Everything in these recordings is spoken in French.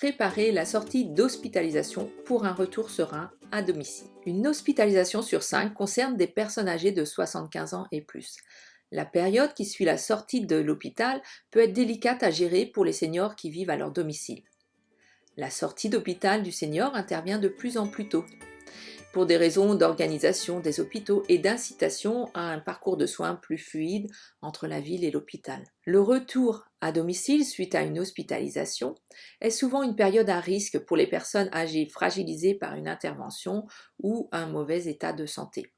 Préparer la sortie d'hospitalisation pour un retour serein à domicile. Une hospitalisation sur 5 concerne des personnes âgées de 75 ans et plus. La période qui suit la sortie de l'hôpital peut être délicate à gérer pour les seniors qui vivent à leur domicile. La sortie d'hôpital du senior intervient de plus en plus tôt, pour des raisons d'organisation des hôpitaux et d'incitation à un parcours de soins plus fluide entre la ville et l'hôpital. Le retour à domicile suite à une hospitalisation est souvent une période à risque pour les personnes âgées fragilisées par une intervention ou un mauvais état de santé.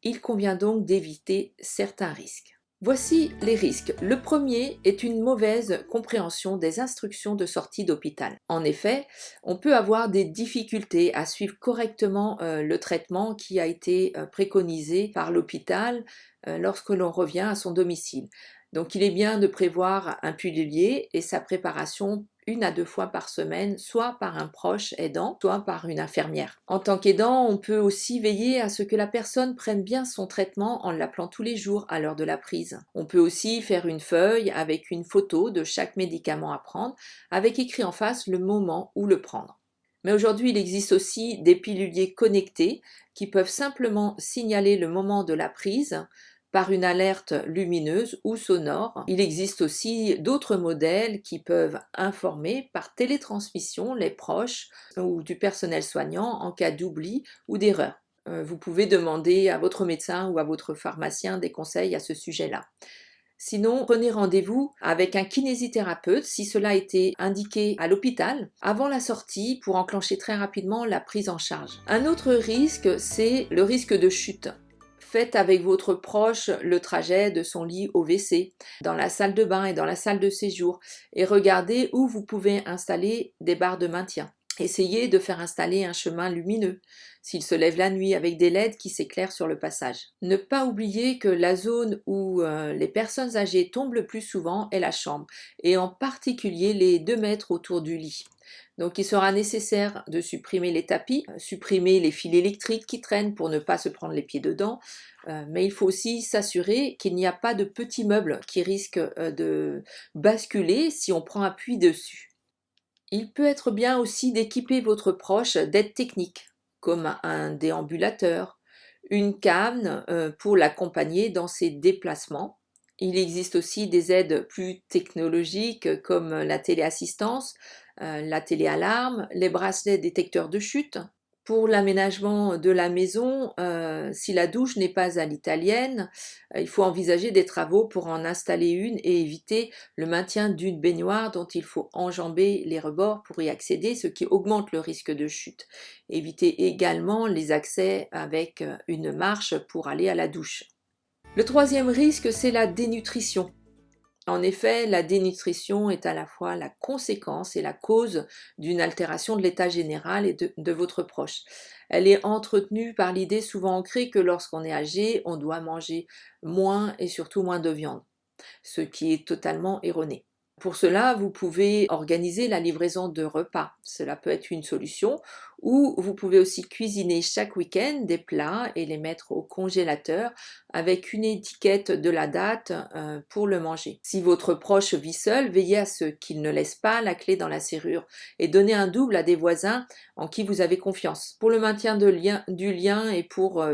Il convient donc d'éviter certains risques. Voici les risques. Le premier est une mauvaise compréhension des instructions de sortie d'hôpital. En effet, on peut avoir des difficultés à suivre correctement le traitement qui a été préconisé par l'hôpital lorsque l'on revient à son domicile. Donc il est bien de prévoir un pilulier et sa préparation 1 à 2 fois par semaine, soit par un proche aidant, soit par une infirmière. En tant qu'aidant, on peut aussi veiller à ce que la personne prenne bien son traitement en l'appelant tous les jours à l'heure de la prise. On peut aussi faire une feuille avec une photo de chaque médicament à prendre, avec écrit en face le moment où le prendre. Mais aujourd'hui, il existe aussi des piluliers connectés qui peuvent simplement signaler le moment de la prise par une alerte lumineuse ou sonore. Il existe aussi d'autres modèles qui peuvent informer par télétransmission les proches ou du personnel soignant en cas d'oubli ou d'erreur. Vous pouvez demander à votre médecin ou à votre pharmacien des conseils à ce sujet-là. Sinon, prenez rendez-vous avec un kinésithérapeute si cela a été indiqué à l'hôpital avant la sortie pour enclencher très rapidement la prise en charge. Un autre risque, c'est le risque de chute. Faites avec votre proche le trajet de son lit au WC, dans la salle de bain et dans la salle de séjour, et regardez où vous pouvez installer des barres de maintien. Essayez de faire installer un chemin lumineux, s'il se lève la nuit avec des LED qui s'éclairent sur le passage. Ne pas oublier que la zone où les personnes âgées tombent le plus souvent est la chambre, et en particulier les 2 mètres autour du lit. Donc il sera nécessaire de supprimer les tapis, supprimer les fils électriques qui traînent pour ne pas se prendre les pieds dedans, mais il faut aussi s'assurer qu'il n'y a pas de petits meubles qui risquent de basculer si on prend appui dessus. Il peut être bien aussi d'équiper votre proche d'aides techniques, comme un déambulateur, une canne pour l'accompagner dans ses déplacements. Il existe aussi des aides plus technologiques comme la téléassistance, la téléalarme, les bracelets détecteurs de chute. Pour l'aménagement de la maison, si la douche n'est pas à l'italienne, il faut envisager des travaux pour en installer une et éviter le maintien d'une baignoire dont il faut enjamber les rebords pour y accéder, ce qui augmente le risque de chute. Évitez également les accès avec une marche pour aller à la douche. Le troisième risque, c'est la dénutrition. En effet, la dénutrition est à la fois la conséquence et la cause d'une altération de l'état général et de votre proche. Elle est entretenue par l'idée souvent ancrée que lorsqu'on est âgé, on doit manger moins et surtout moins de viande, ce qui est totalement erroné. Pour cela, vous pouvez organiser la livraison de repas. Cela peut être une solution. Ou vous pouvez aussi cuisiner chaque week-end des plats et les mettre au congélateur avec une étiquette de la date pour le manger. Si votre proche vit seul, veillez à ce qu'il ne laisse pas la clé dans la serrure et donnez un double à des voisins en qui vous avez confiance. Pour le maintien du lien et pour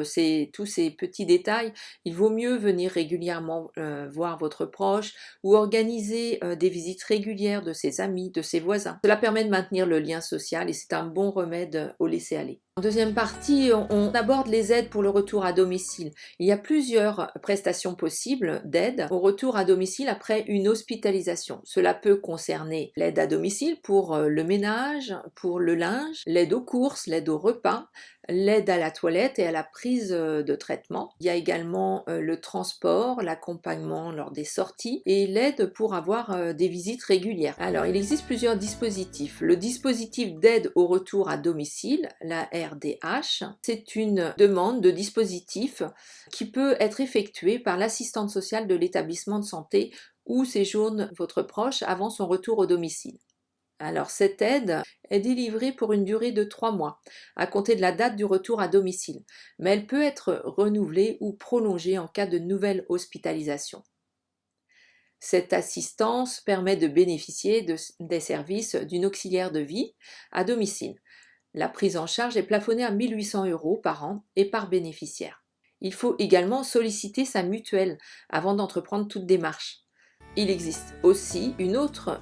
tous ces petits détails, il vaut mieux venir régulièrement voir votre proche ou organiser des visites régulières de ses amis, de ses voisins. Cela permet de maintenir le lien social et c'est un bon remède au laisser-aller. En deuxième partie, on aborde les aides pour le retour à domicile. Il y a plusieurs prestations possibles d'aide au retour à domicile après une hospitalisation. Cela peut concerner l'aide à domicile pour le ménage, pour le linge, l'aide aux courses, l'aide au repas, l'aide à la toilette et à la prise de traitement. Il y a également le transport, l'accompagnement lors des sorties et l'aide pour avoir des visites régulières. Alors, il existe plusieurs dispositifs. Le dispositif d'aide au retour à domicile, la RDH, c'est une demande de dispositif qui peut être effectuée par l'assistante sociale de l'établissement de santé où séjourne votre proche avant son retour au domicile. Alors cette aide est délivrée pour une durée de 3 mois, à compter de la date du retour à domicile, mais elle peut être renouvelée ou prolongée en cas de nouvelle hospitalisation. Cette assistance permet de bénéficier des services d'une auxiliaire de vie à domicile. La prise en charge est plafonnée à 1 800 € par an et par bénéficiaire. Il faut également solliciter sa mutuelle avant d'entreprendre toute démarche. Il existe aussi une autre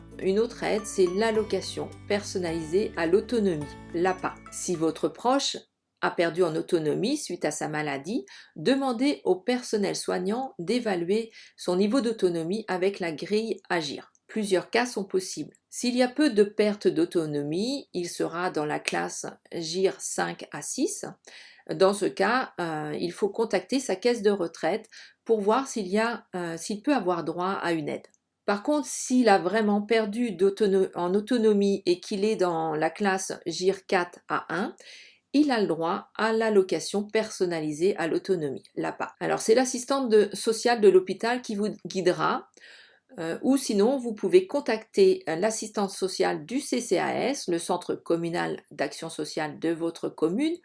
aide, c'est l'allocation personnalisée à l'autonomie, l'APA. Si votre proche a perdu en autonomie suite à sa maladie, demandez au personnel soignant d'évaluer son niveau d'autonomie avec la grille Agir. Plusieurs cas sont possibles. S'il y a peu de perte d'autonomie, il sera dans la classe GIR 5 à 6. Dans ce cas, il faut contacter sa caisse de retraite pour voir s'il peut avoir droit à une aide. Par contre, s'il a vraiment perdu en autonomie et qu'il est dans la classe GIR 4 à 1, il a le droit à l'allocation personnalisée à l'autonomie, l'APA. Alors c'est l'assistante sociale de l'hôpital qui vous guidera, ou sinon vous pouvez contacter l'assistante sociale du CCAS, le centre communal d'action sociale de votre commune,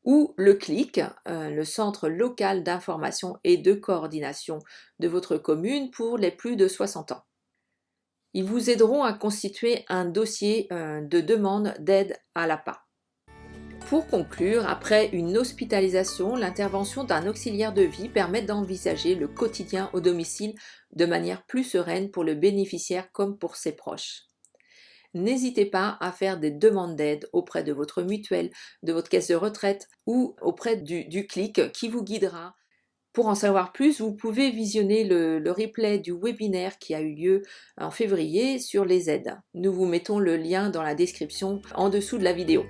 ou le CLIC, le centre local d'information et de coordination de votre commune pour les plus de 60 ans. Ils vous aideront à constituer un dossier de demande d'aide à l'APA. Pour conclure, après une hospitalisation, l'intervention d'un auxiliaire de vie permet d'envisager le quotidien au domicile de manière plus sereine pour le bénéficiaire comme pour ses proches. N'hésitez pas à faire des demandes d'aide auprès de votre mutuelle, de votre caisse de retraite ou auprès du CLIC qui vous guidera. Pour en savoir plus, vous pouvez visionner le replay du webinaire qui a eu lieu en février sur les aides. Nous vous mettons le lien dans la description en dessous de la vidéo.